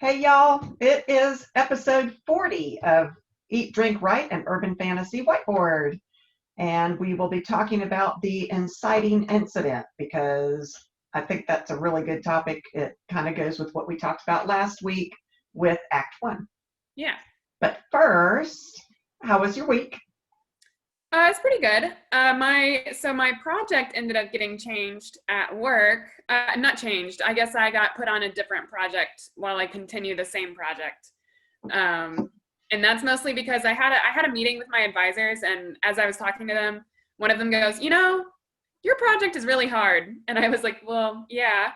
Hey, y'all. It is episode 40 of Eat, Drink, Write, an Urban Fantasy Whiteboard. And we will be talking about the inciting incident because I think that's a really good topic. It kind of goes with what we talked about last week with Act 1. Yeah. But first, how was your week? It's pretty good. My project ended up getting changed at work. Not changed. I guess I got put on a different project while I continue the same project. And that's mostly because I had a meeting with my advisors, and as I was talking to them, one of them goes, your project is really hard. And I was like, well, yeah.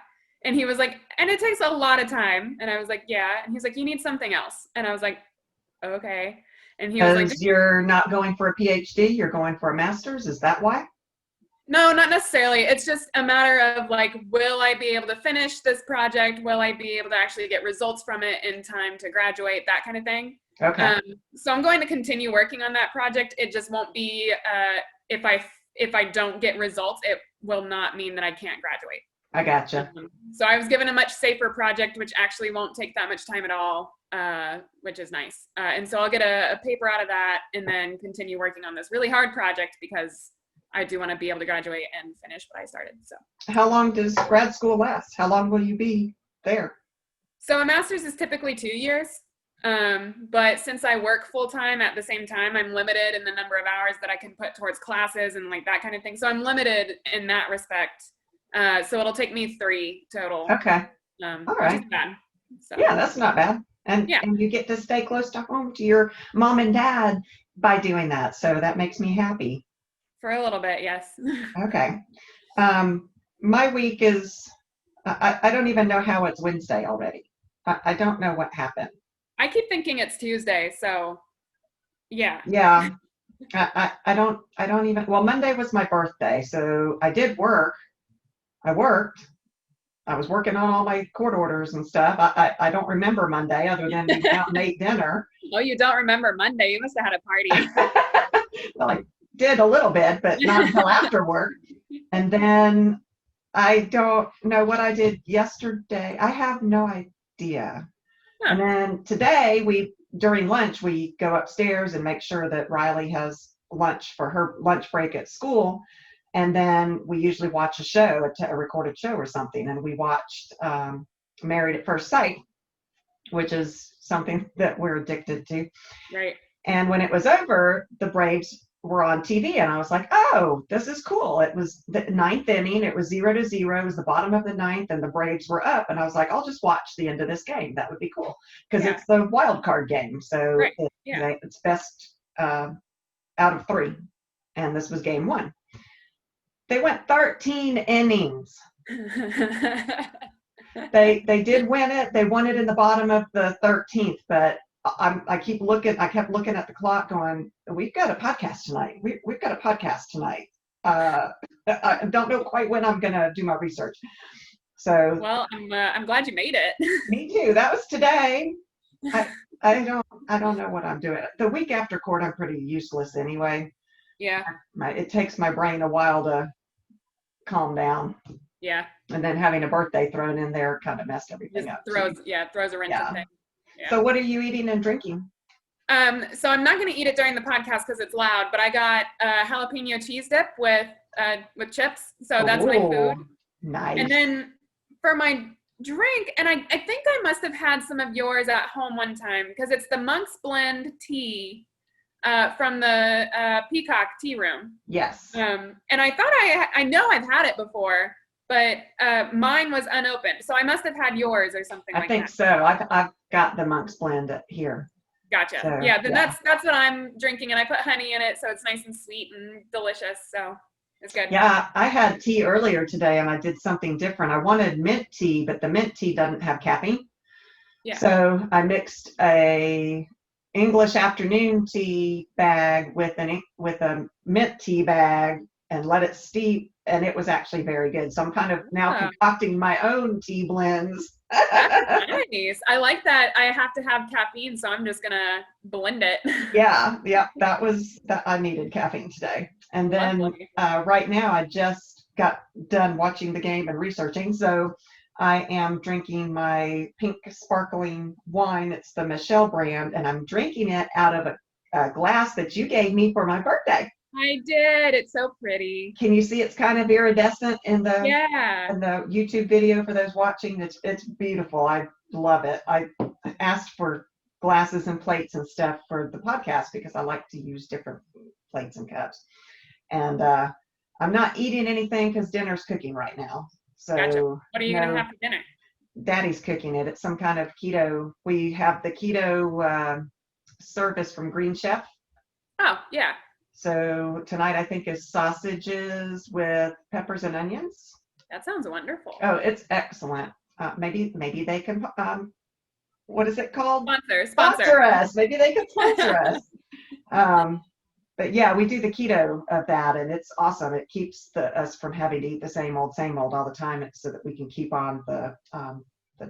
And he was like, and it takes a lot of time. And I was like, yeah. And he's like, you need something else. And I was like, okay. And he was like, Because you're not going for a PhD, you're going for a master's. Is that why? no, not necessarily. It's just a matter of like, will I be able to finish this project? Will I be able to actually get results from it in time to graduate? That kind of thing. Okay. So I'm going to continue working on that project. It just won't be if I don't get results, it will not mean that I can't graduate. I gotcha. So I was given a much safer project, which actually won't take that much time at all, which is nice. And so I'll get a paper out of that and then continue working on this really hard project because I do want to be able to graduate and finish what I started. So How long does grad school last? How long will you be there? So a master's is typically 2 years. But since I work full time at the same time, I'm limited in the number of hours that I can put towards classes and like that kind of thing. So I'm limited in that respect. So it'll take me 3 total. Okay. All right. Which is bad. So. Yeah, that's not bad. And you get to stay close to home to your mom and dad by doing that. So that makes me happy. For a little bit, yes. Okay. My week is, I don't even know how it's Wednesday already. I don't know what happened. I keep thinking it's Tuesday, so yeah. Yeah. I don't even, well, Monday was my birthday, so I did work. I worked. I was working on all my court orders and stuff. I don't remember Monday other than we went out and ate dinner. Oh, you don't remember Monday? You must have had a party. Well, I did a little bit, but not until after work. And then I don't know what I did yesterday. I have no idea. Huh. And then today, during lunch, we go upstairs and make sure that Riley has lunch for her lunch break at school. And then we usually watch a show, a recorded show or something. And we watched Married at First Sight, which is something that we're addicted to. Right. And when it was over, the Braves were on TV. And I was like, oh, this is cool. It was the 9th inning. It was 0-0. It was the bottom of the 9th. And the Braves were up. And I was like, I'll just watch the end of this game. That would be cool. Because it's the wild card game. So right. It's best out of 3. And this was game 1. They went 13 innings. They did win it. They won it in the bottom of the 13th, but I kept looking at the clock going, we've got a podcast tonight. We've got a podcast tonight. I don't know quite when I'm going to do my research. So well, I'm glad you made it. Me too. That was today. I don't know what I'm doing. The week after court, I'm pretty useless anyway. Yeah. It takes my brain a while to calm down. Yeah. And then having a birthday thrown in there kind of messed everything up. Throws a wrench in things. Yeah. So what are you eating and drinking? So I'm not going to eat it during the podcast because it's loud, but I got jalapeno cheese dip with chips. So that's my food. Nice. And then for my drink, and I think I must have had some of yours at home one time because it's the Monk's Blend tea. From the Peacock Tea Room. Yes. And I thought I know I've had it before, but mine was unopened, so I must have had yours or something like that. I think so. I've got the Monk's Blend here. Gotcha. So, then that's what I'm drinking, and I put honey in it, so it's nice and sweet and delicious. So it's good. Yeah, I had tea earlier today, and I did something different. I wanted mint tea, but the mint tea doesn't have caffeine. Yeah. So I mixed a English afternoon tea bag with a mint tea bag and let it steep, and it was actually very good. So I'm kind of now concocting my own tea blends. That's nice. I like that. I have to have caffeine, so I'm just gonna blend it. Yeah, that I needed caffeine today. And then right now I just got done watching the game and researching, so I am drinking my pink sparkling wine. It's the Michelle brand, and I'm drinking it out of a glass that you gave me for my birthday. I did. It's so pretty. Can you see it's kind of iridescent Yeah. in the YouTube video for those watching? It's beautiful. I love it. I asked for glasses and plates and stuff for the podcast because I like to use different plates and cups. And I'm not eating anything because dinner's cooking right now. Gotcha. So What are you gonna no, have for dinner? Daddy's cooking it. It's some kind of keto. We have the keto service from Green Chef. Oh, yeah. So tonight I think is sausages with peppers and onions. That sounds wonderful. Oh, it's excellent. Maybe they can. What is it called? Sponsor. Us. Maybe they can sponsor us. But yeah, we do the keto of that, and it's awesome. It keeps us from having to eat the same old all the time, so that we can keep on the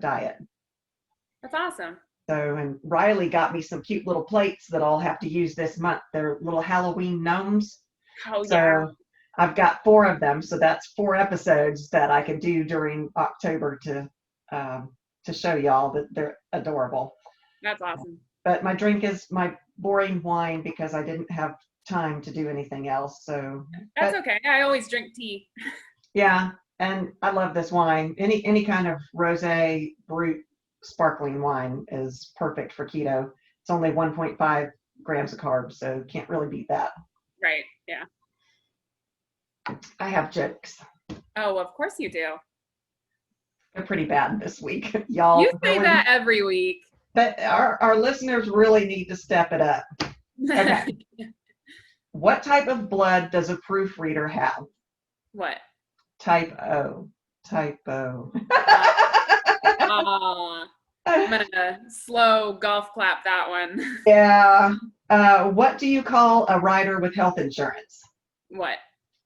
diet. That's awesome. So, and Riley got me some cute little plates that I'll have to use this month. They're little Halloween gnomes. Oh, So yeah. I've got 4 of them. So that's 4 episodes that I can do during October to show y'all that they're adorable. That's awesome. But my drink is my boring wine because I didn't have time to do anything else. So that's okay. I always drink tea. Yeah, and I love this wine. Any kind of rosé, brut, sparkling wine is perfect for keto. It's only 1.5 grams of carbs, so can't really beat that. Right. Yeah. I have jokes. Oh, of course you do. They're pretty bad this week, y'all. You say that every week. But our listeners really need to step it up. Okay. What type of blood does a proofreader have? What? Type O. Typo. I'm gonna slow golf clap that one. Yeah. What do you call a rider with health insurance? What?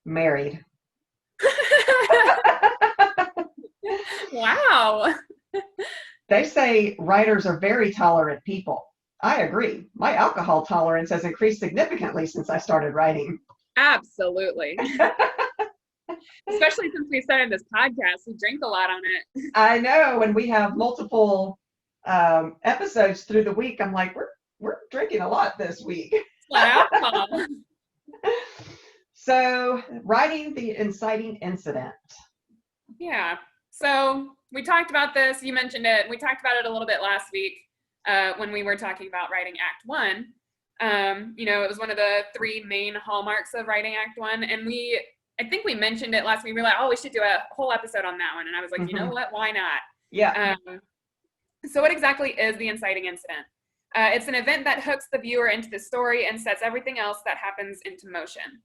Married. Wow. They say riders are very tolerant people. I agree. My alcohol tolerance has increased significantly since I started writing. Absolutely. Especially since we started this podcast, we drink a lot on it. I know. When we have multiple episodes through the week, I'm like, we're drinking a lot this week. Alcohol. So, writing the inciting incident. Yeah. So we talked about this. You mentioned it. We talked about it a little bit last week when we were talking about writing Act 1. It was one of the 3 main hallmarks of writing Act 1. And I think we mentioned it last week. We were like, oh, we should do a whole episode on that one. And I was like, you know what? Why not? Yeah. So what exactly is the inciting incident? It's an event that hooks the viewer into the story and sets everything else that happens into motion.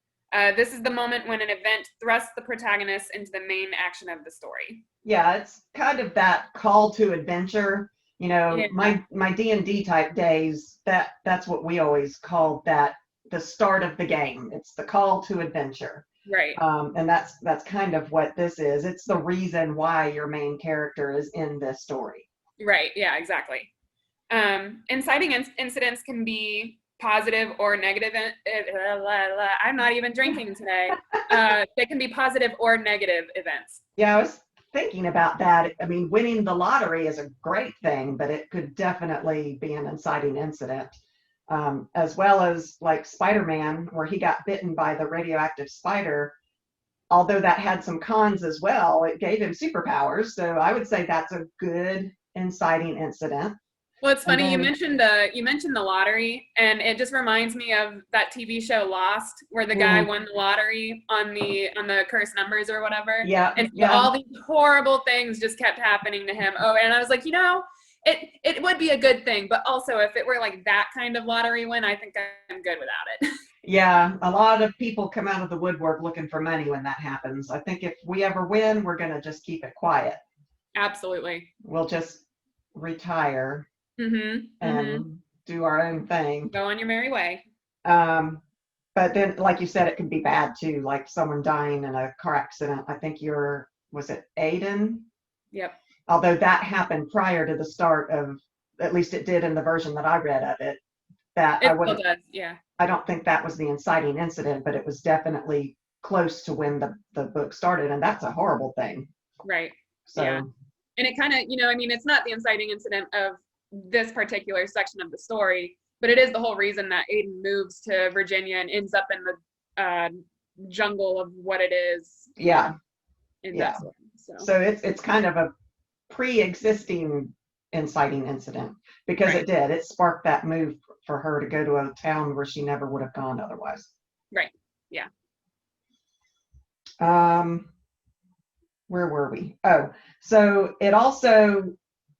This is the moment when an event thrusts the protagonist into the main action of the story. Yeah, it's kind of that call to adventure. Yeah. My D&D type days, that's what we always called that, the start of the game. It's the call to adventure. Right. And that's kind of what this is. It's the reason why your main character is in this story. Right. Yeah, exactly. Inciting incidents can be positive or negative. I'm not even drinking today. They can be positive or negative events. Yeah, I was thinking about that. I mean, winning the lottery is a great thing, but it could definitely be an inciting incident. As well as like Spider-Man, where he got bitten by the radioactive spider. Although that had some cons as well, it gave him superpowers. So I would say that's a good inciting incident. Well, it's funny, you mentioned the lottery, and it just reminds me of that TV show Lost, where the guy won the lottery on the cursed numbers or whatever. Yeah. And all these horrible things just kept happening to him. Oh, and I was like, it would be a good thing, but also if it were like that kind of lottery win, I think I'm good without it. Yeah, a lot of people come out of the woodwork looking for money when that happens. I think if we ever win, we're going to just keep it quiet. Absolutely. We'll just retire and do our own thing. Go on your merry way. But then, like you said, it can be bad too, like someone dying in a car accident. I think was it Aiden? Yep. Although that happened prior to the start of, at least it did in the version that I read of it. That it still does, yeah. I don't think that was the inciting incident, but it was definitely close to when the book started, and that's a horrible thing. Right. So, yeah. And it kind of, I mean, it's not the inciting incident of this particular section of the story, but it is the whole reason that Aiden moves to Virginia and ends up in the jungle of what it is. Yeah. In Yeah. that story. So it's kind of a pre-existing inciting incident because Right. it sparked that move for her to go to a town where she never would have gone otherwise. Right. Yeah. Where were we? Oh, so it also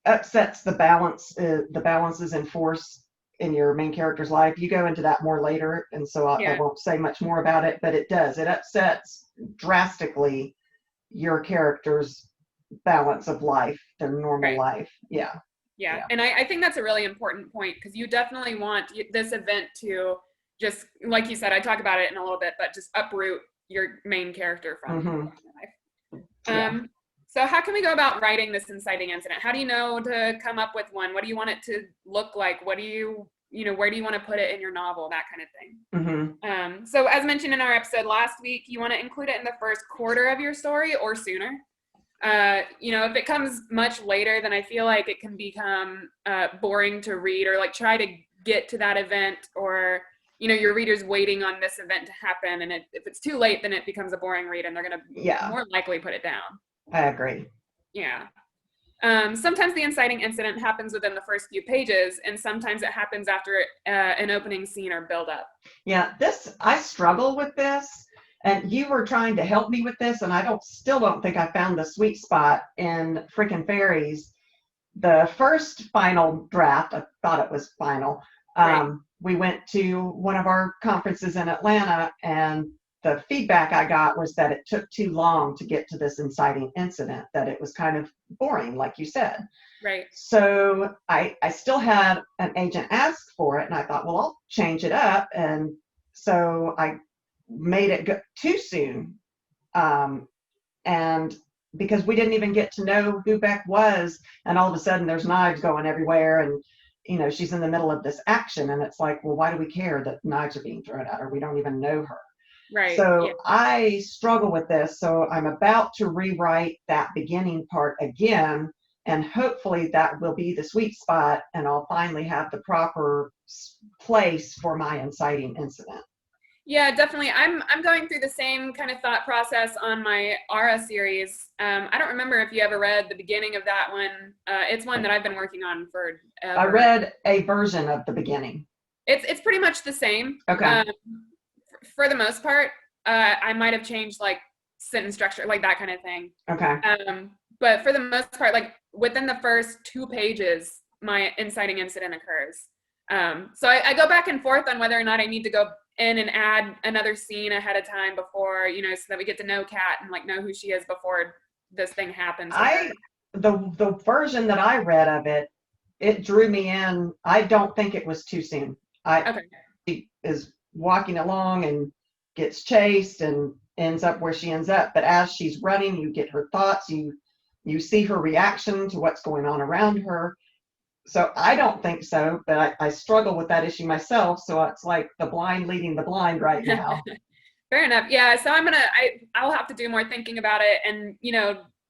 upsets the balances in force in your main character's life. You go into that more later, and so I won't say much more about it, but it upsets drastically your character's balance of life, their normal life. Yeah. And I think that's a really important point, because you definitely want this event to just, like you said, I talk about it in a little bit, but just uproot your main character from your life. So how can we go about writing this inciting incident? How do you know to come up with one? What do you want it to look like? What do you, where do you want to put it in your novel? That kind of thing. So as mentioned in our episode last week, you want to include it in the first quarter of your story or sooner. If it comes much later, then I feel like it can become boring to read, or like try to get to that event, or your reader's waiting on this event to happen, and if it's too late, then it becomes a boring read and they're going to more likely put it down. I agree. Yeah. Sometimes the inciting incident happens within the first few pages, and sometimes it happens after an opening scene or build up. Yeah, I struggle with this, and you were trying to help me with this, and I still don't think I found the sweet spot in Frickin' Fairies. The first final draft, I thought it was final. We went to one of our conferences in Atlanta, and the feedback I got was that it took too long to get to this inciting incident, that it was kind of boring, like you said. Right. So I still had an agent ask for it, and I thought, well, I'll change it up. And so I made it go too soon. And because we didn't even get to know who Beck was, and all of a sudden there's knives going everywhere, and she's in the middle of this action, and it's like, well, why do we care that knives are being thrown at her? We don't even know her. Right. So I struggle with this. So I'm about to rewrite that beginning part again, and hopefully that will be the sweet spot, and I'll finally have the proper place for my inciting incident. Yeah, definitely. I'm going through the same kind of thought process on my Ara series. I don't remember if you ever read the beginning of that one. It's one that I've been working on for. I read a version of the beginning. It's pretty much the same. Okay. For the most part, I might have changed like sentence structure, like that kind of thing. Okay. But for the most part, like within the first 2 pages, my inciting incident occurs. So I go back and forth on whether or not I need to go in and add another scene ahead of time before, so that we get to know Kat and like know who she is before this thing happens. The version that I read of it drew me in. I don't think it was too soon. She is walking along and gets chased and ends up where she ends up. But as she's running, you get her thoughts. You see her reaction to what's going on around her. So I don't think so, but I struggle with that issue myself. So it's like the blind leading the blind right now. Fair enough. Yeah. So I'll have to do more thinking about it. And,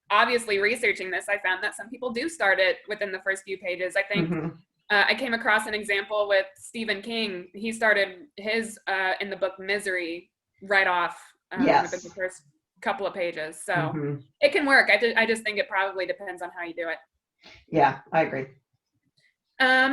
obviously researching this, I found that some people do start it within the first few pages. I think I came across an example with Stephen King. He started his in the book Misery right off within the first couple of pages. So it can work. I just think it probably depends on how you do it. Yeah, I agree.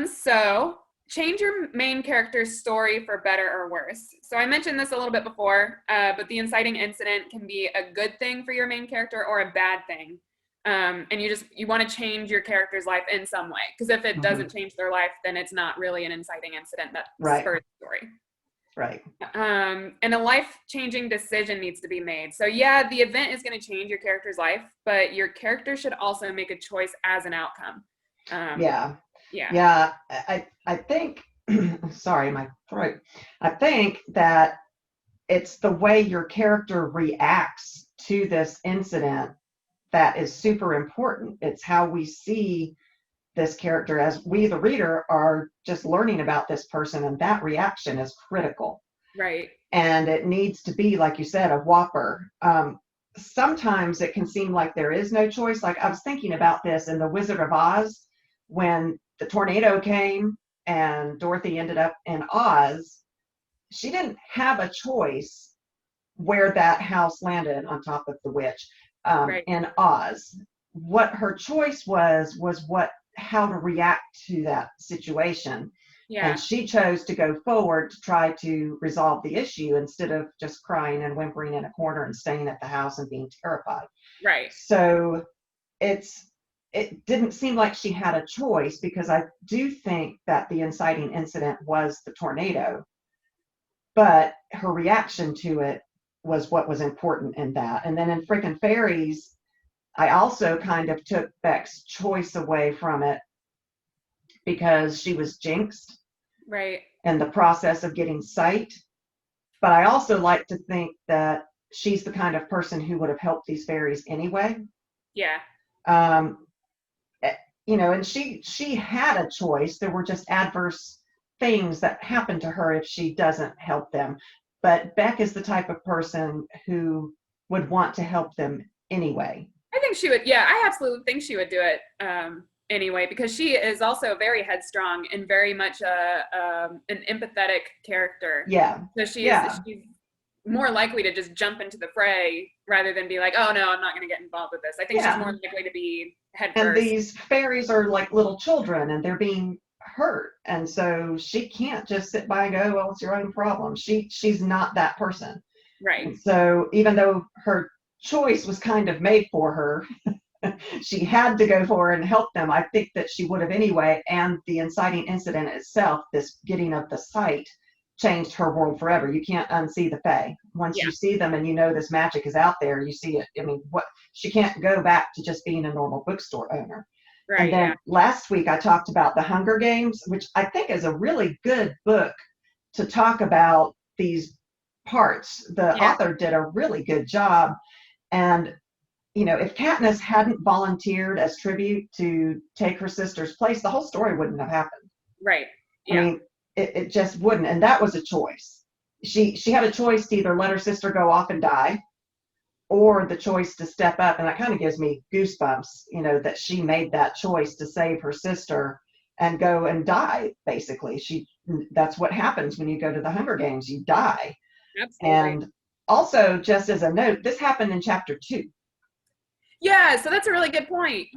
So change your main character's story for better or worse. So I mentioned this a little bit before, but the inciting incident can be a good thing for your main character or a bad thing. And you want to change your character's life in some way, because if it doesn't change their life, then it's not really an inciting incident that spurs the story. Right. And a life-changing decision needs to be made. So yeah, the event is going to change your character's life, but your character should also make a choice as an outcome. Yeah, I think, sorry, my throat. I think that it's the way your character reacts to this incident that is super important. It's how we see this character as we, the reader, are just learning about this person, and that reaction is critical. Right. And it needs to be, like you said, a whopper. sometimes it can seem like there is no choice. Like I was thinking about this in The Wizard of Oz when the tornado came and Dorothy ended up in Oz. She didn't have a choice where that house landed on top of the witch Right. in Oz. What her choice was what how to react to that situation. Yeah. And she chose to go forward to try to resolve the issue instead of just crying and whimpering in a corner and staying at the house and being terrified. Right. So it didn't seem like she had a choice, because I do think that the inciting incident was the tornado, but her reaction to it was what was important in that. And then in Frickin' Fairies, I also kind of took Beck's choice away from it because she was jinxed Right. in the process of getting sight. But I also like to think that she's the kind of person who would have helped these fairies anyway. Yeah. Um, and she had a choice. There were just adverse things that happen to her if she doesn't help them. But Beck is the type of person who would want to help them anyway. I think she would. Yeah, I absolutely think she would do it anyway, because she is also very headstrong and very much an empathetic character. Yeah. So she's Yeah. more likely to just jump into the fray rather than be like, oh no, I'm not going to get involved with this. I think she's more likely to be head And first. these fairies are like little children and they're being hurt. And so she can't just sit by and go, well, it's your own problem. She's not that person. Right. And so even though her choice was kind of made for her, she had to go for and help them. I think that she would have anyway. And the inciting incident itself, this getting of the sight, changed her world forever. You can't unsee the Fae. Once you see them and you know this magic is out there, you see it. I mean, she can't go back to just being a normal bookstore owner. Right. And then last week I talked about The Hunger Games, which I think is a really good book to talk about these parts. The author did a really good job. And if Katniss hadn't volunteered as tribute to take her sister's place, the whole story wouldn't have happened. Right. Yeah. I mean, it just wouldn't. And that was a choice. She had a choice to either let her sister go off and die, or the choice to step up. And that kind of gives me goosebumps, that she made that choice to save her sister and go and die. Basically, that's what happens when you go to the Hunger Games. You die. Absolutely. And also, just as a note, this happened in chapter 2. Yeah, so that's a really good point.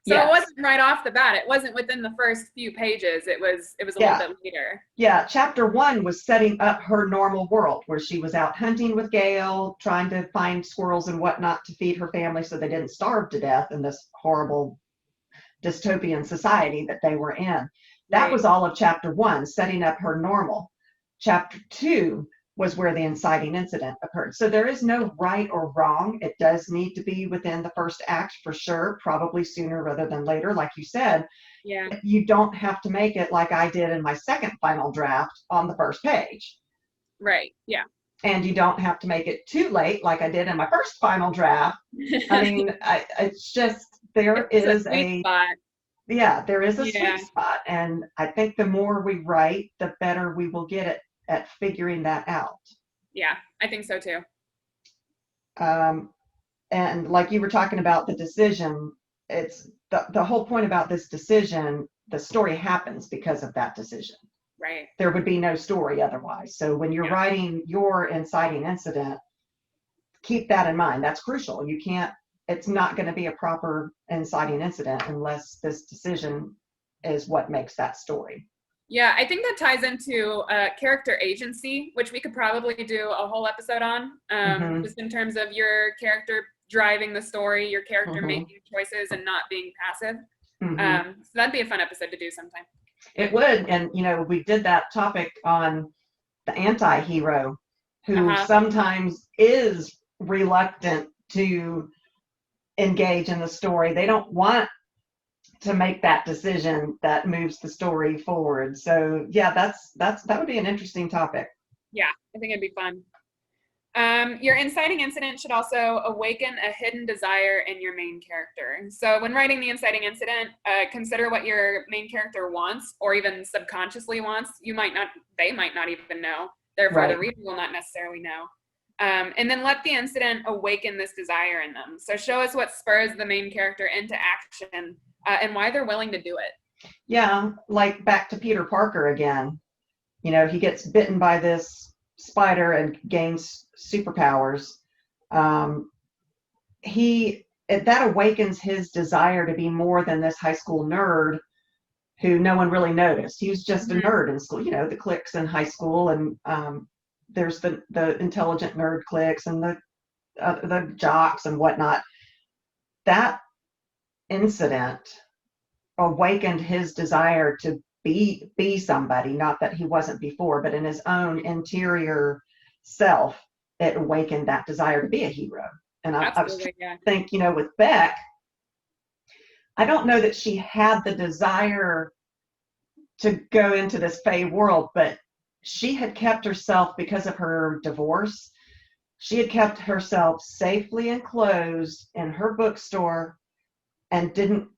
So It wasn't right off the bat. It wasn't within the first few pages. It was a little bit later. Yeah, chapter 1 was setting up her normal world where she was out hunting with Gale, trying to find squirrels and whatnot to feed her family so they didn't starve to death in this horrible dystopian society that they were in. That was all of chapter 1, setting up her normal. Chapter 2 was where the inciting incident occurred. So there is no right or wrong. It does need to be within the first act for sure, probably sooner rather than later, like you said. Yeah. You don't have to make it like I did in my second final draft on the first page. Right. Yeah. And you don't have to make it too late like I did in my first final draft. I mean, it's just there is a spot. Yeah, there is a sweet spot. And I think the more we write, the better we will get at figuring that out. Yeah, I think so too. And like you were talking about the decision, it's the whole point about this decision, the story happens because of that decision. Right. There would be no story otherwise. So when you're writing your inciting incident, keep that in mind. That's crucial. It's not going to be a proper inciting incident unless this decision is what makes that story. Yeah, I think that ties into character agency, which we could probably do a whole episode on, just in terms of your character driving the story, your character making choices and not being passive. So that'd be a fun episode to do sometime. It would. And, we did that topic on the anti-hero who sometimes is reluctant to engage in the story. They don't want to make that decision that moves the story forward. So yeah, that would be an interesting topic. Yeah, I think it'd be fun. Your inciting incident should also awaken a hidden desire in your main character. So when writing the inciting incident, consider what your main character wants or even subconsciously wants. They might not even know. Therefore, the reader will not necessarily know. And then let the incident awaken this desire in them. So show us what spurs the main character into action and why they're willing to do it. Yeah, like back to Peter Parker again. He gets bitten by this spider and gains superpowers. Um, that awakens his desire to be more than this high school nerd who no one really noticed. He was just a nerd in school, the cliques in high school, and there's the intelligent nerd cliques and the jocks and whatnot. That incident awakened his desire to be somebody, not that he wasn't before, but in his own interior self, it awakened that desire to be a hero. And I was think, with Beck, I don't know that she had the desire to go into this Fey world, but she had kept herself, because of her divorce, she had kept herself safely enclosed in her bookstore and didn't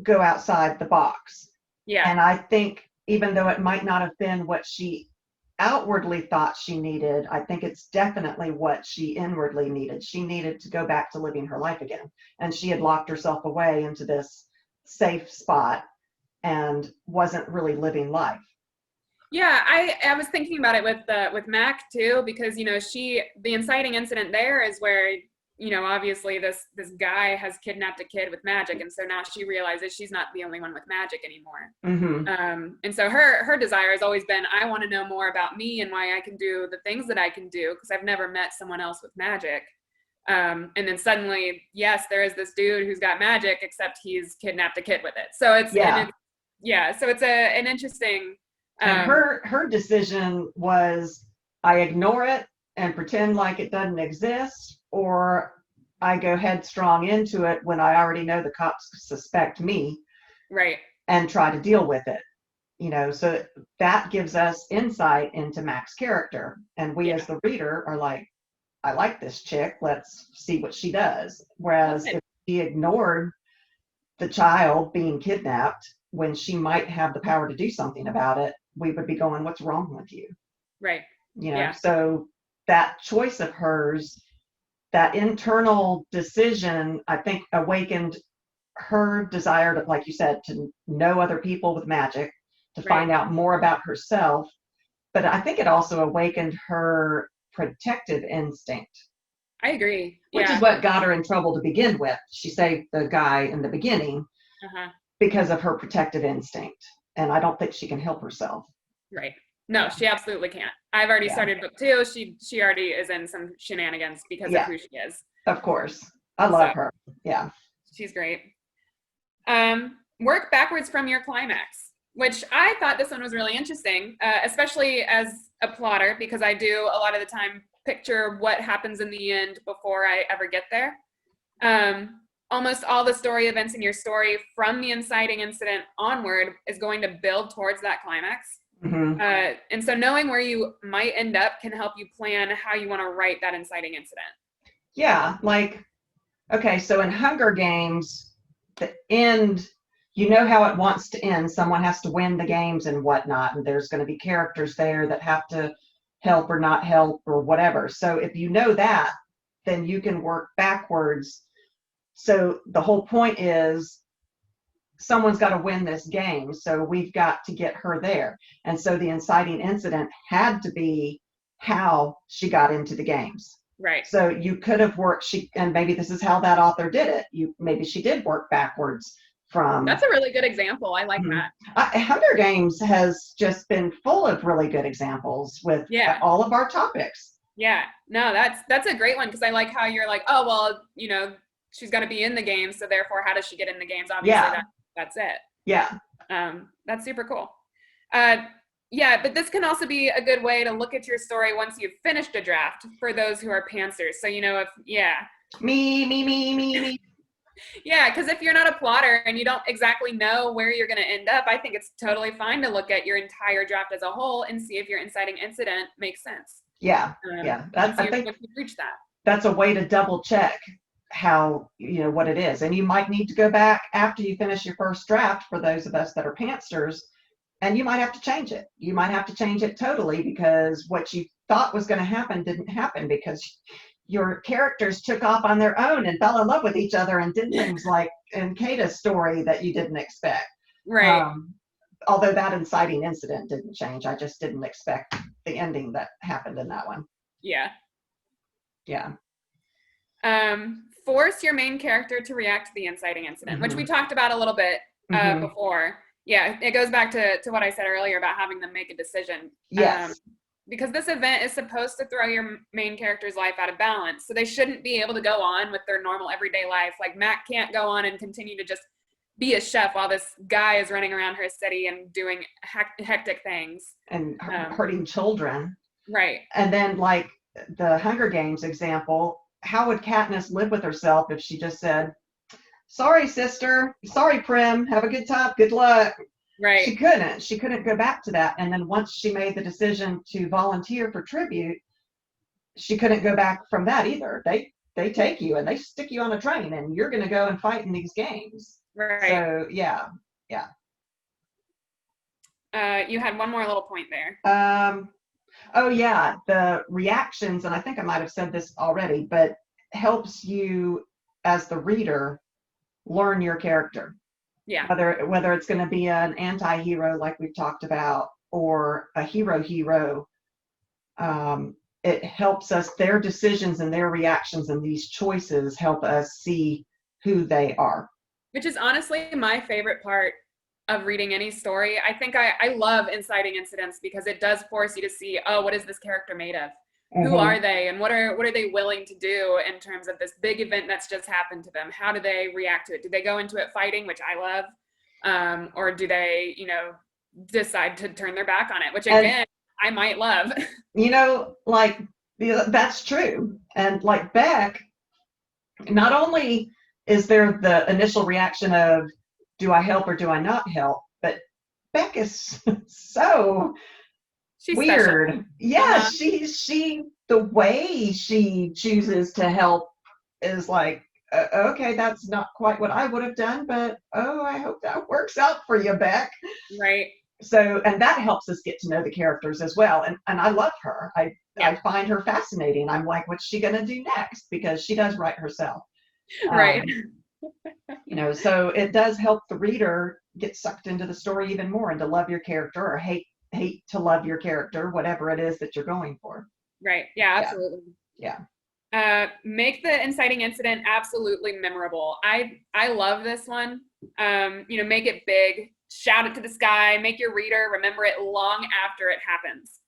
go outside the box. Yeah. And I think even though it might not have been what she outwardly thought she needed, I think it's definitely what she inwardly needed. She needed to go back to living her life again. And she had locked herself away into this safe spot and wasn't really living life. Yeah, I was thinking about it with Mac too, because the inciting incident there is where obviously this guy has kidnapped a kid with magic, and so now she realizes she's not the only one with magic anymore. And so her desire has always been, I want to know more about me and why I can do the things that I can do, because I've never met someone else with magic. And then suddenly, yes, there is this dude who's got magic, except he's kidnapped a kid with it. So it's so it's an interesting. And her decision was, I ignore it and pretend like it doesn't exist, or I go headstrong into it when I already know the cops suspect me, right, and try to deal with it. So that gives us insight into Mac's character, and we as the reader are like, I like this chick, let's see what she does. Whereas if she ignored the child being kidnapped when she might have the power to do something about it, we would be going, what's wrong with you? Right. So that choice of hers, that internal decision, I think awakened her desire to, like you said, to know other people with magic, to find out more about herself. But I think it also awakened her protective instinct. I agree. Which is what got her in trouble to begin with. She saved the guy in the beginning because of her protective instinct. And I don't think she can help herself. Right. No, she absolutely can't. I've already started book 2. She already is in some shenanigans because of who she is. Of course. I love her. Yeah. She's great. Work backwards from your climax, which I thought this one was really interesting, especially as a plotter, because I do a lot of the time picture what happens in the end before I ever get there. Almost all the story events in your story from the inciting incident onward is going to build towards that climax. And so knowing where you might end up can help you plan how you want to write that inciting incident. Yeah, like, okay, so in Hunger Games, the end, how it wants to end. Someone has to win the games and whatnot, and there's going to be characters there that have to help or not help or whatever. So if you know that, then you can work backwards. So the whole point is someone's got to win this game, so we've got to get her there. And so the inciting incident had to be how she got into the games. Right. So you could have worked, and maybe this is how that author did it. Maybe she did work backwards from. That's a really good example. I like that. Hunger Games has just been full of really good examples with all of our topics. Yeah. No, that's a great one, because I like how you're like, oh, well, she's got to be in the game, so therefore, how does she get in the games? Obviously, that's it. Yeah. That's super cool. But this can also be a good way to look at your story once you've finished a draft for those who are pantsers. So, Me. Yeah, because if you're not a plotter and you don't exactly know where you're going to end up, I think it's totally fine to look at your entire draft as a whole and see if your inciting incident makes sense. Yeah. I think reach that. That's a way to double check how, what it is. And you might need to go back after you finish your first draft, for those of us that are pantsers, and you might have to change it. You might have to change it totally, because what you thought was going to happen didn't happen because your characters took off on their own and fell in love with each other and did things like in Kata's story that you didn't expect. Right. Although that inciting incident didn't change. I just didn't expect the ending that happened in that one. Yeah. Yeah. Force your main character to react to the inciting incident, which we Mm-hmm. talked about a little bit Mm-hmm. before. Yeah, it goes back to what I said earlier about having them make a decision. Yes. Because this event is supposed to throw your main character's life out of balance. So they shouldn't be able to go on with their normal everyday life. Like Mac can't go on and continue to just be a chef while this guy is running around her city and doing hectic things. And hurting children. Right. And then like the Hunger Games example, how would Katniss live with herself if she just said, sorry, sister, sorry, Prim, have a good time, good luck. Right. She couldn't go back to that. And then once she made the decision to volunteer for tribute, she couldn't go back from that either. They take you and they stick you on a train and you're going to go and fight in these games. Right. So yeah. You had one more little point there. Oh yeah, the reactions, and I think I might have said this already, but helps you as the reader learn your character. Yeah. Whether it's going to be an anti-hero like we've talked about or a hero, it helps us, their decisions and their reactions and these choices help us see who they are. Which is honestly my favorite part of reading any story. I think I love inciting incidents because it does force you to see, oh, what is this character made of? Mm-hmm. Who are they, and what are they willing to do in terms of this big event that's just happened to them? How do they react to it? Do they go into it fighting, which I love, or do they, decide to turn their back on it? Which again, I might love. Like that's true, and like Beck, not only is there the initial reaction of, do I help or do I not help? But Beck is so She's weird. Special. Yeah, she the way she chooses to help is like, okay, that's not quite what I would have done, but I hope that works out for you, Beck. Right. So, and that helps us get to know the characters as well. And I love her. I find her fascinating. I'm like, what's she gonna do next? Because she does write herself. Right. So it does help the reader get sucked into the story even more and to love your character or hate to love your character, whatever it is that you're going for. Right. Yeah, absolutely. Yeah. Make the inciting incident absolutely memorable. I love this one. Make it big, shout it to the sky, make your reader remember it long after it happens.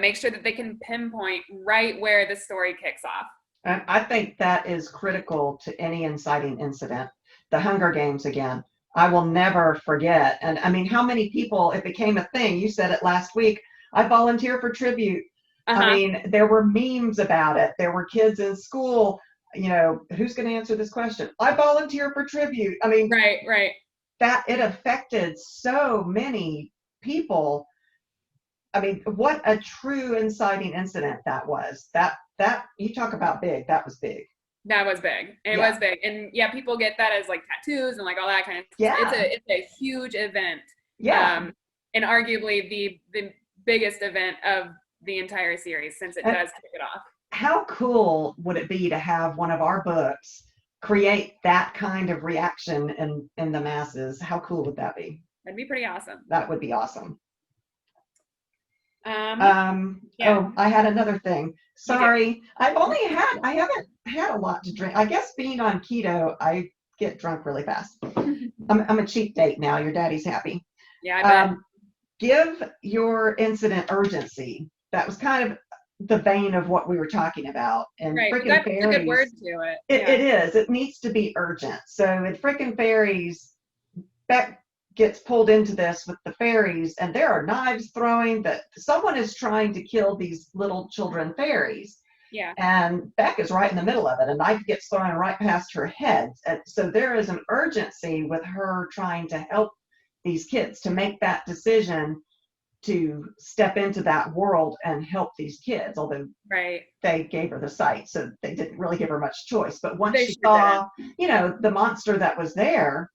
Make sure that they can pinpoint right where the story kicks off. And I think that is critical to any inciting incident. The Hunger Games again, I will never forget. And I mean, how many people, it became a thing. You said it last week. I volunteer for tribute. Uh-huh. I mean, there were memes about it. There were kids in school, who's going to answer this question? I volunteer for tribute. I mean, right. That it affected so many people. I mean, what a true inciting incident that was. That you talk about big, that was big. That was big. It was big. And yeah, people get that as like tattoos and like all that kind of stuff. Yeah. It's a huge event. Yeah. And arguably the biggest event of the entire series since it does kick it off. How cool would it be to have one of our books create that kind of reaction in the masses? How cool would that be? That'd be pretty awesome. That would be awesome. Yeah. Oh, I had another thing. Sorry. I haven't had a lot to drink. I guess being on keto, I get drunk really fast. I'm a cheap date now. Your daddy's happy. Yeah, I bet. Give your incident urgency. That was kind of the vein of what we were talking about. And right. Frickin' Fairies. That's a good word to it. It is. It needs to be urgent. So in Frickin' Fairies, Beck gets pulled into this with the fairies, and there are knives throwing, that someone is trying to kill these little children fairies. Yeah. And Beck is right in the middle of it. A knife gets thrown right past her head. And so there is an urgency with her trying to help these kids to make that decision to step into that world and help these kids, although they gave her the sight, so they didn't really give her much choice. But once she saw, the monster that was there,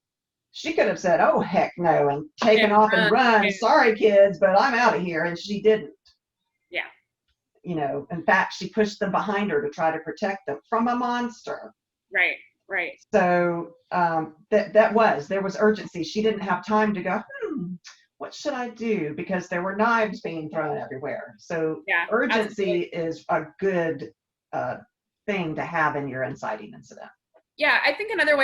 she could have said, oh, heck no, and taken off and run. Sorry, kids, but I'm out of here. And she didn't. Yeah. in fact, she pushed them behind her to try to protect them from a monster. Right, right. So there was urgency. She didn't have time to go, what should I do? Because there were knives being thrown everywhere. So Yeah, urgency absolutely. is a good thing to have in your inciting incident. Yeah, I think another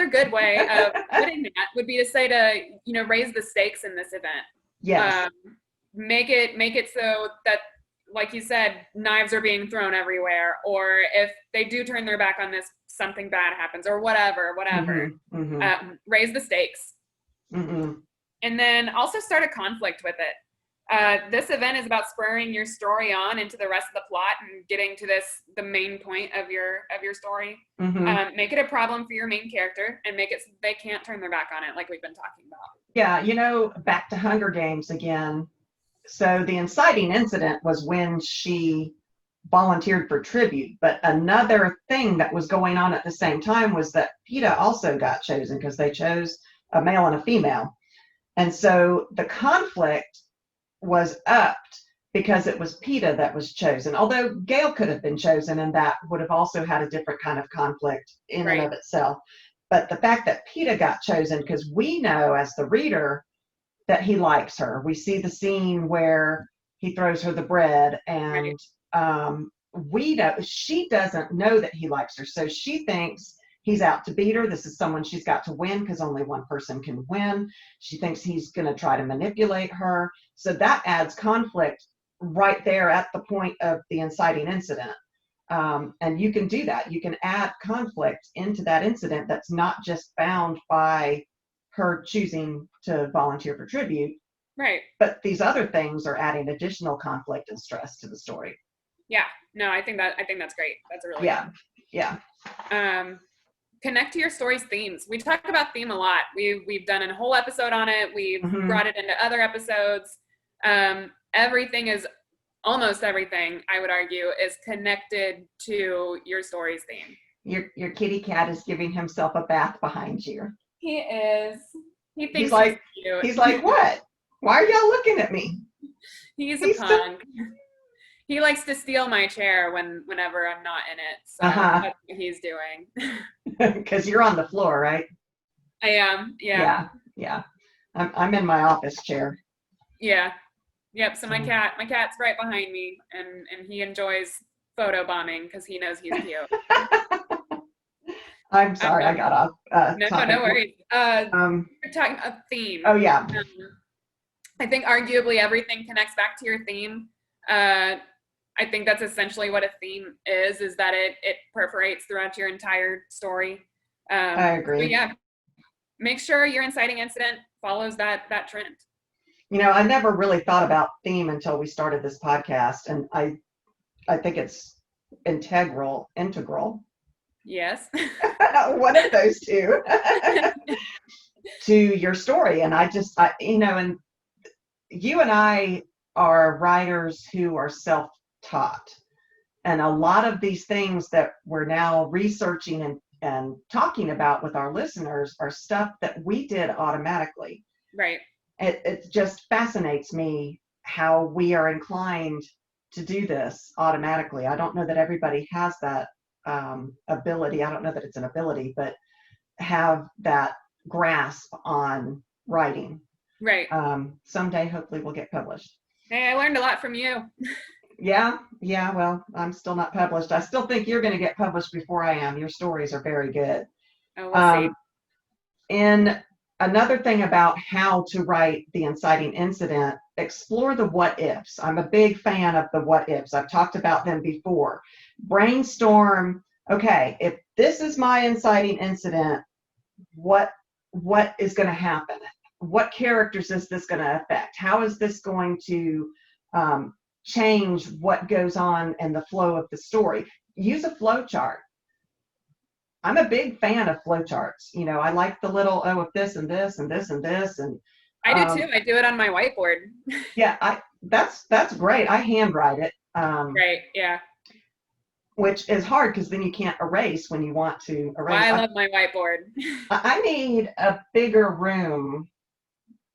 good way of putting that would be to say to, raise the stakes in this event. Yes. Make it so that, like you said, knives are being thrown everywhere, or if they do turn their back on this, something bad happens, or whatever. Mm-hmm, mm-hmm, Raise the stakes, mm-hmm. and then also start a conflict with it. This event is about spurring your story on into the rest of the plot and getting to the main point of your story. Mm-hmm. Make it a problem for your main character, and make it so they can't turn their back on it, like we've been talking about. Yeah, back to Hunger Games again. So the inciting incident was when she volunteered for tribute. But another thing that was going on at the same time was that PETA also got chosen because they chose a male and a female. And so the conflict was upped because it was PETA that was chosen. Although Gail could have been chosen, and that would have also had a different kind of conflict in and Right. of itself. But the fact that PETA got chosen, because we know as the reader that he likes her. We see the scene where he throws her the bread, and we know she doesn't know that he likes her, so she thinks he's out to beat her. This is someone she's got to win because only one person can win. She thinks he's going to try to manipulate her, so that adds conflict right there at the point of the inciting incident. And you can do that. You can add conflict into that incident that's not just bound by her choosing to volunteer for tribute. Right. But these other things are adding additional conflict and stress to the story. Yeah. No, I think that's great. That's a really good. Yeah. Connect to your story's themes. We talk about theme a lot. We've done a whole episode on it. We've brought it into other episodes. Almost everything, I would argue, is connected to your story's theme. Your kitty cat is giving himself a bath behind you. He is. He thinks he's cute. He's like, what? Why are y'all looking at me? He's a punk. He likes to steal my chair whenever I'm not in it. So that's what he's doing. Because you're on the floor, right? I am. Yeah. Yeah. I'm in my office chair. Yeah. Yep. So my cat's right behind me, and he enjoys photobombing because he knows he's cute. I'm sorry, I got off. No worries. You're talking a theme. Oh yeah. I think arguably everything connects back to your theme. I think that's essentially what a theme is that it perforates throughout your entire story. I agree. But yeah, make sure your inciting incident follows that trend. I never really thought about theme until we started this podcast, and I think it's integral. Yes. One of those two to your story. And and you and I are writers who are self-taught. And a lot of these things that we're now researching and talking about with our listeners are stuff that we did automatically. Right. It just fascinates me how we are inclined to do this automatically. I don't know that everybody has that ability. I don't know that it's an ability, but have that grasp on writing. Right. Someday, hopefully, we'll get published. Hey, I learned a lot from you. Yeah. Well, I'm still not published. I still think you're going to get published before I am. Your stories are very good. Oh, we'll see. And another thing about how to write the inciting incident, explore the what ifs. I'm a big fan of the what ifs. I've talked about them before. Brainstorm, okay, if this is my inciting incident, what is going to happen? What characters is this going to affect? How is this going to change what goes on in the flow of the story? Use a flow chart. I'm a big fan of flowcharts. I like the little, if this and this and this and this. And I do too. I do it on my whiteboard. Yeah, that's great. I handwrite it. Right. Yeah. Which is hard because then you can't erase when you want to erase. I love my whiteboard. I need a bigger room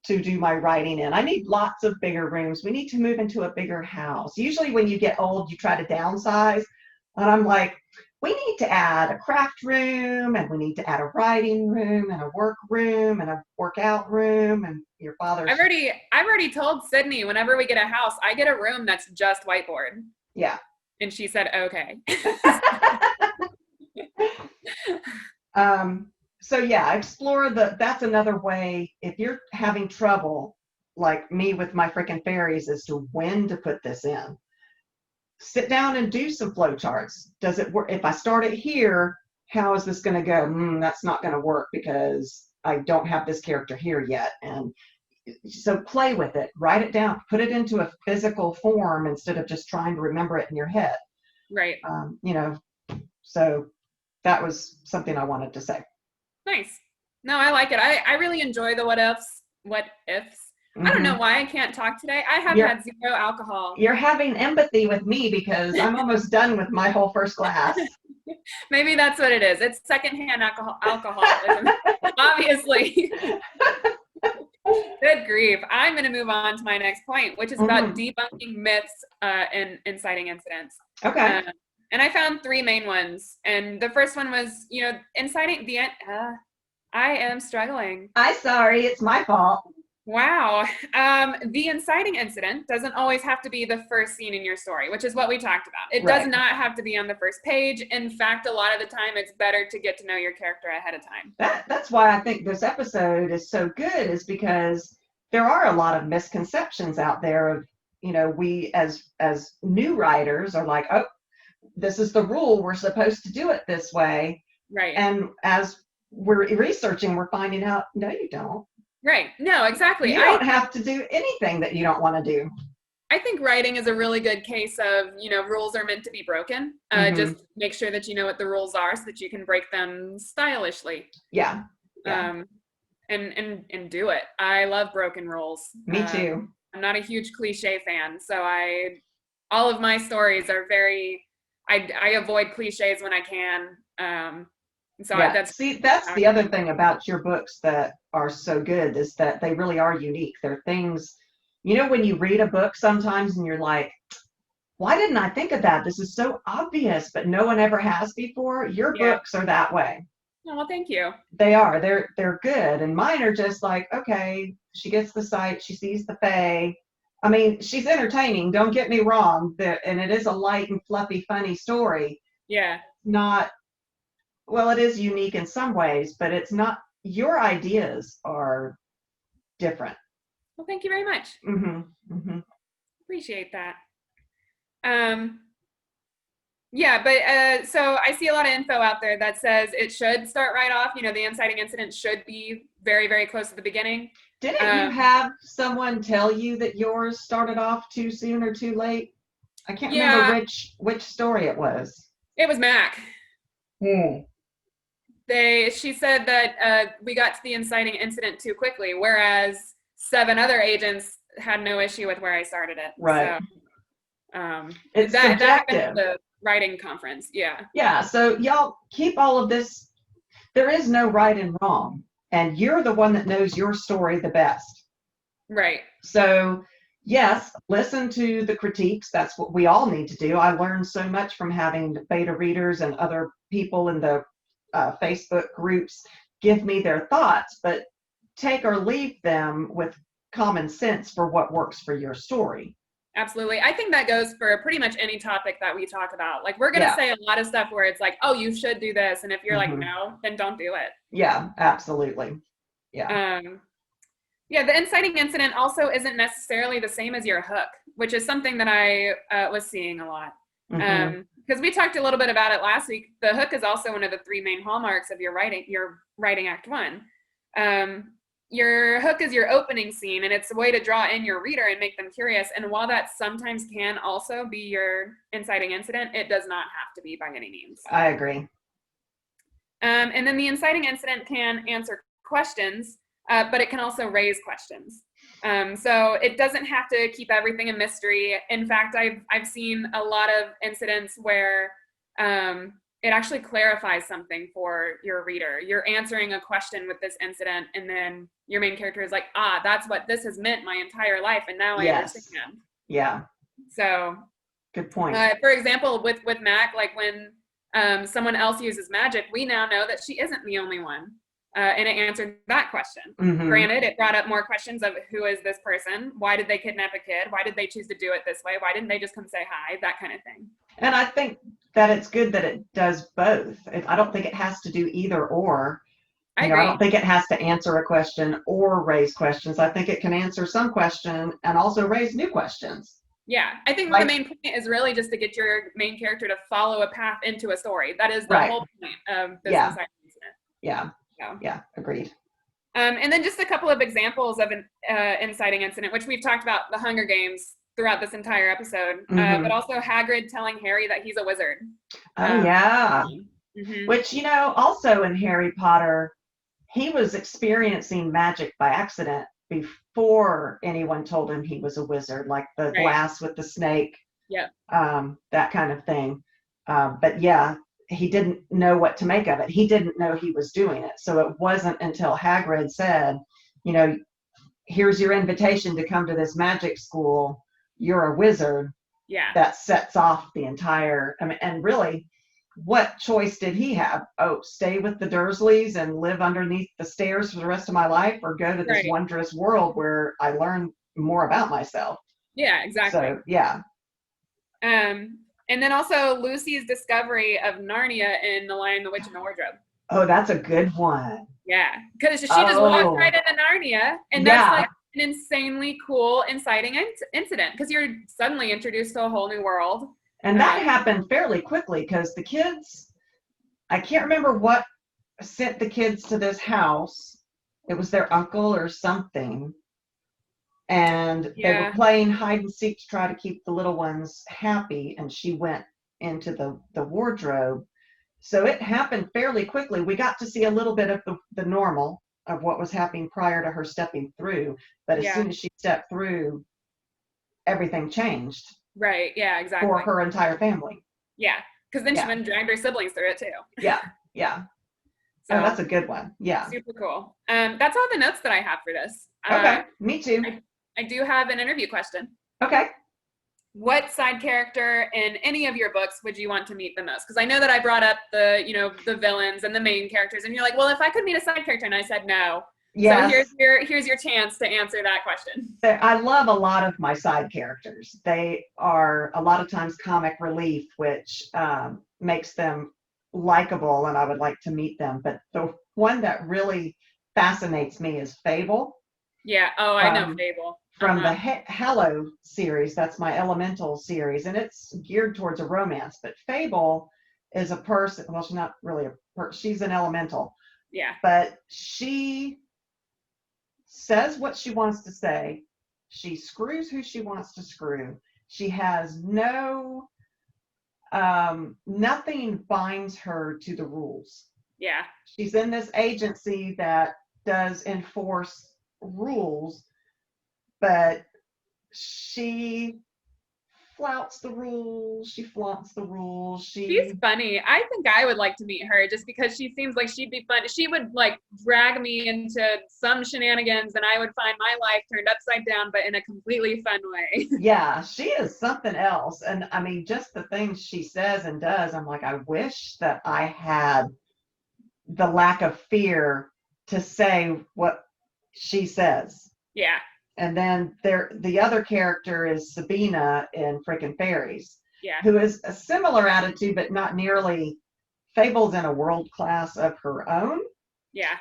to do my writing in. I need lots of bigger rooms. We need to move into a bigger house. Usually when you get old, you try to downsize. And I'm like, we need to add a craft room, and we need to add a writing room and a work room and a workout room. And your father's. I've already told Sydney, whenever we get a house, I get a room that's just whiteboard. Yeah. And she said, okay. So yeah, explore that's another way. If you're having trouble like me with my freaking fairies as to when to put this in, sit down and do some flow charts. Does it work? If I start it here, how is this going to go? That's not going to work because I don't have this character here yet. And so play with it, write it down, put it into a physical form instead of just trying to remember it in your head. Right. So that was something I wanted to say. Nice. No, I like it. I really enjoy the what ifs. Mm-hmm. I don't know why I can't talk today. I have had 0 alcohol. You're having empathy with me because I'm almost done with my whole first glass. Maybe that's what it is. It's secondhand alcoholism, obviously. Good grief. I'm going to move on to my next point, which is about debunking myths and inciting incidents. Okay. And I found 3 main ones. And the first one was, inciting the I am struggling. I'm sorry. It's my fault. Wow. The inciting incident doesn't always have to be the first scene in your story, which is what we talked about. It does not have to be on the first page. In fact, a lot of the time, it's better to get to know your character ahead of time. That's why I think this episode is so good, is because there are a lot of misconceptions out there of, we as new writers are like, oh, this is the rule. We're supposed to do it this way. Right. And as we're researching, we're finding out, no, you don't. Right. No, exactly. You don't have to do anything that you don't want to do. I think writing is a really good case of, rules are meant to be broken. Just make sure that you know what the rules are so that you can break them stylishly. Yeah. And do it. I love broken rules. Me too. I'm not a huge cliche fan, so all of my stories are I avoid cliches when I can. That's the other thing about your books that are so good, is that they really are unique. They're things, when you read a book sometimes and you're like, why didn't I think of that? This is so obvious, but no one ever has before. Your books are that way. Oh, well, thank you. They are. They're good. And mine are just like, okay, she gets the sight, she sees the fae. I mean, she's entertaining, don't get me wrong. And it is a light and fluffy, funny story. Yeah. Well, it is unique in some ways, but it's not. Your ideas are different. Well, thank you very much. Appreciate that. So I see a lot of info out there that says it should start right off. The inciting incident should be very, very close to the beginning. Didn't you have someone tell you that yours started off too soon or too late? I can't remember which story it was. It was Mac. She said that we got to the inciting incident too quickly, whereas 7 other agents had no issue with where I started it. Right. So, it's that happened subjective. at the writing conference. Yeah. Yeah. So y'all keep all of this. There is no right and wrong, and you're the one that knows your story the best. Right. So yes, listen to the critiques. That's what we all need to do. I learned so much from having beta readers and other people in the Facebook groups give me their thoughts, but take or leave them with common sense for what works for your story. Absolutely. I think that goes for pretty much any topic that we talk about. Like, we're going to say a lot of stuff where it's like, oh, you should do this. And if you're like, no, then don't do it. Yeah, absolutely. Yeah. The inciting incident also isn't necessarily the same as your hook, which is something that I was seeing a lot. Because we talked a little bit about it last week. The hook is also one of the 3 main hallmarks of your writing Act 1. Your hook is your opening scene, and it's a way to draw in your reader and make them curious. And while that sometimes can also be your inciting incident, it does not have to be by any means. I agree. And then the inciting incident can answer questions, but it can also raise questions. So it doesn't have to keep everything a mystery. In fact, I've seen a lot of incidents where it actually clarifies something for your reader. You're answering a question with this incident, and then your main character is like, ah, that's what this has meant my entire life, and now I Yes. understand. Yeah. So, Good point. For example, with Mac, like when someone else uses magic, we now know that she isn't the only one. And it answered that question. Mm-hmm. Granted, it brought up more questions of who is this person? Why did they kidnap a kid? Why did they choose to do it this way? Why didn't they just come say hi? That kind of thing. And I think that it's good that it does both. I don't think it has to do either or. I I agree. don't think it has to answer a question or raise questions. I think it can answer some question and also raise new questions. Yeah, I think the main point is really just to get your main character to follow a path into a story. That is the whole point of this inciting incident. Yeah. So. Yeah, agreed. And then just a couple of examples of an inciting incident, which we've talked about the Hunger Games throughout this entire episode, but also Hagrid telling Harry that he's a wizard. Oh, yeah. Mm-hmm. Which, also in Harry Potter, he was experiencing magic by accident before anyone told him he was a wizard, like the glass with the snake, that kind of thing. But yeah, he didn't know what to make of it. He didn't know he was doing it. So it wasn't until Hagrid said, here's your invitation to come to this magic school. You're a wizard. Yeah. That sets off the entire, and really, what choice did he have? Oh, stay with the Dursleys and live underneath the stairs for the rest of my life, or go to this wondrous world where I learn more about myself? Yeah, exactly. So, yeah. And then also Lucy's discovery of Narnia in The Lion, the Witch, and the Wardrobe. Oh, that's a good one. Yeah, because she just walked right into Narnia, and that's like an insanely cool, inciting incident, because you're suddenly introduced to a whole new world. And that happened fairly quickly, because the kids, I can't remember what sent the kids to this house. It was their uncle or something. And they were playing hide and seek to try to keep the little ones happy, and she went into the wardrobe. So it happened fairly quickly. We got to see a little bit of the normal of what was happening prior to her stepping through. But as soon as she stepped through, everything changed. Right, yeah, exactly. For her entire family. Yeah, because then she went and dragged her siblings through it too. Yeah. So, oh, that's a good one. Yeah. Super cool. That's all the notes that I have for this. Okay, me too. I do have an interview question. Okay. What side character in any of your books would you want to meet the most? Because I know that I brought up the villains and the main characters, and you're like, well, if I could meet a side character, and I said no. Yes. So here's your chance to answer that question. I love a lot of my side characters. They are a lot of times comic relief, which makes them likable, and I would like to meet them. But the one that really fascinates me is Fable. Yeah. Oh, I know Fable. From the Hello series, that's my Elemental series, and it's geared towards a romance. But Fable is a person. Well, she's not really a person. She's an elemental. Yeah. But she says what she wants to say. She screws who she wants to screw. She has nothing binds her to the rules. Yeah. She's in this agency that does enforce rules, but she flaunts the rules. She flaunts the rules. She's funny. I think I would like to meet her just because she seems like she'd be fun. She would like drag me into some shenanigans, and I would find my life turned upside down, but in a completely fun way. Yeah, she is something else. And I mean, just the things she says and does, I'm like, I wish that I had the lack of fear to say what she says. Yeah. And then the other character is Sabina in Frickin' Fairies, who is a similar attitude, but not nearly. Fable's in a world class of her own. Yeah.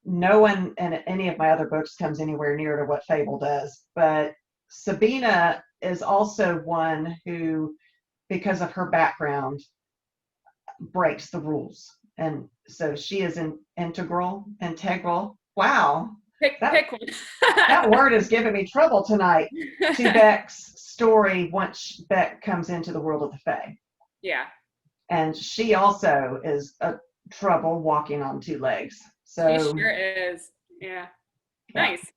No one in any of my other books comes anywhere near to what Fable does. But Sabina is also one who, because of her background, breaks the rules. And so she is integral. Wow. Pick one. That word is giving me trouble tonight. To Beck's story once Beck comes into the world of the Fae. Yeah. And she also is a trouble walking on two legs. So she sure is. Yeah. Nice.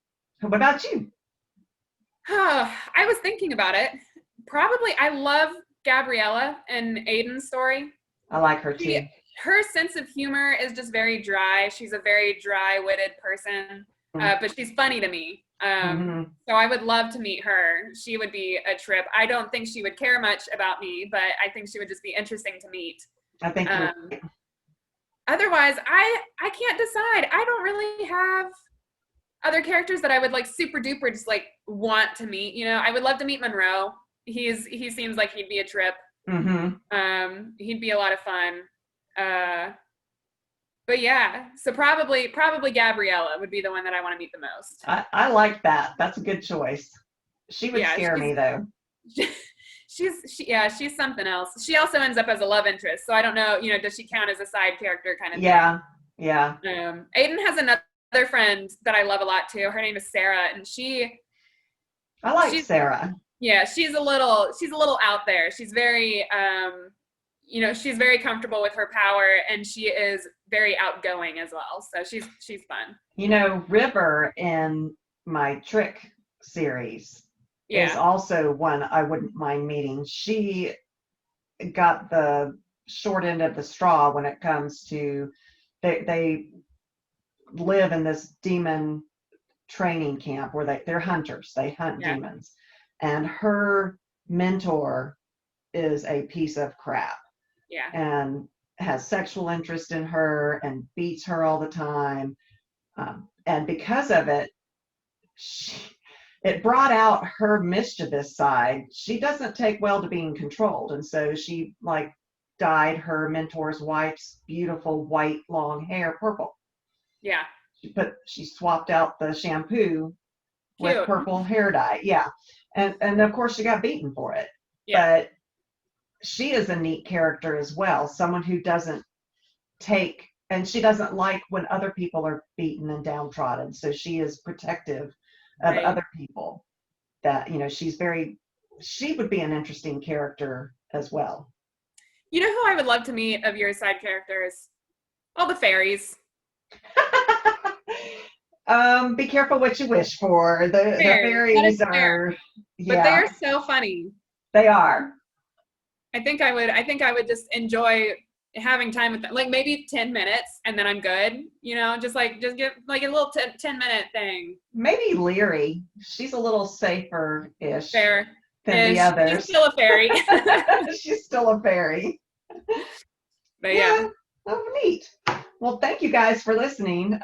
What about you? I was thinking about it. Probably I love Gabriella and Aiden's story. I like her She, too. her sense of humor is just very dry. She's a very dry-witted person, but she's funny to me. Mm-hmm. So I would love to meet her. She would be a trip. I don't think she would care much about me, but I think she would just be interesting to meet. I think you're Um, right. Otherwise, I can't decide. I don't really have other characters that I would like super duper just like want to meet. You know, I would love to meet Monroe. He seems like he'd be a trip. Mm-hmm. He'd be a lot of fun. Uh, but yeah, so probably Gabriella would be the one that I want to meet the most. I like that. That's a good choice. She would Yeah, scare me though. she's something else. She also ends up as a love interest, so I don't know. You know, does she count as a side character kind of Yeah, thing? yeah. Aiden has another friend that I love a lot too. Her name is Sarah, and I like she's Sarah. yeah, she's a little out there. She's very she's very comfortable with her power, and she is very outgoing as well. So she's fun. You know, River in my Trick series is Yeah, also one I wouldn't mind meeting. She got the short end of the straw when it comes to they live in this demon training camp where they're hunters. They hunt yeah, demons. And her mentor is a piece of crap yeah, and has sexual interest in her and beats her all the time. And because of it, she, it brought out her mischievous side. She doesn't take well to being controlled. And so she like dyed her mentor's wife's beautiful white long hair purple. yeah. She swapped out the shampoo with Cute. purple hair dye. Yeah. And of course she got beaten for it. Yeah, But she is a neat character as well. Someone who doesn't take and she doesn't like when other people are beaten and downtrodden. So she is protective of right. other people. That, you know, she would be an interesting character as well. You know who I would love to meet of your side characters? All the fairies. Be careful what you wish for. The Fair. That is fairies fair. are, But they yeah, are so funny. they are. I think I would just enjoy having time with them. Like maybe 10 minutes and then I'm good. You know, just get like a little 10-minute thing. Maybe Leary. She's a little safer ish Fair than the ish. She's others. still a fairy. She's still a fairy. But yeah. Yeah. Oh, neat. Well, thank you guys for listening.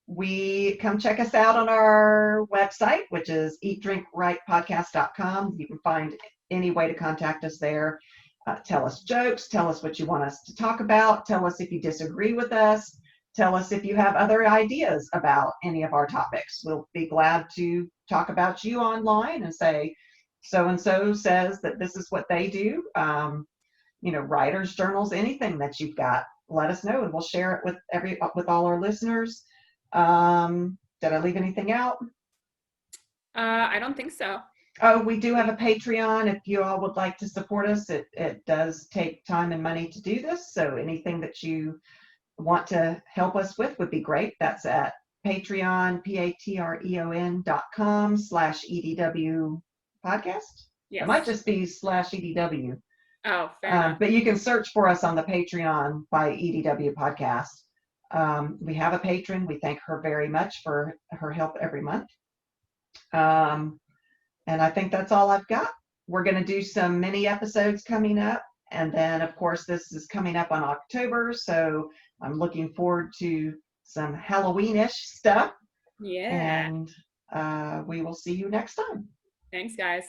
We come check us out on our website, which is eatdrinkrightpodcast.com. You can find any way to contact us there. Tell us jokes, tell us what you want us to talk about, tell us if you disagree with us, tell us if you have other ideas about any of our topics. We'll be glad to talk about you online and say, so and so says that this is what they do. You know, writers, journals, anything that you've got, let us know and we'll share it with all our listeners. Did I leave anything out? I don't think so. Oh, we do have a Patreon. If you all would like to support us, it does take time and money to do this. So anything that you want to help us with would be great. That's at Patreon, patreon.com/EDW podcast. It might Yes. just be /EDW. Oh, fair enough. But you can search for us on the Patreon by EDW podcast. We have a patron. We thank her very much for her help every month. And I think that's all I've got. We're going to do some mini episodes coming up. And then, of course, this is coming up on October. So I'm looking forward to some Halloween-ish stuff. Yeah. And we will see you next time. Thanks, guys.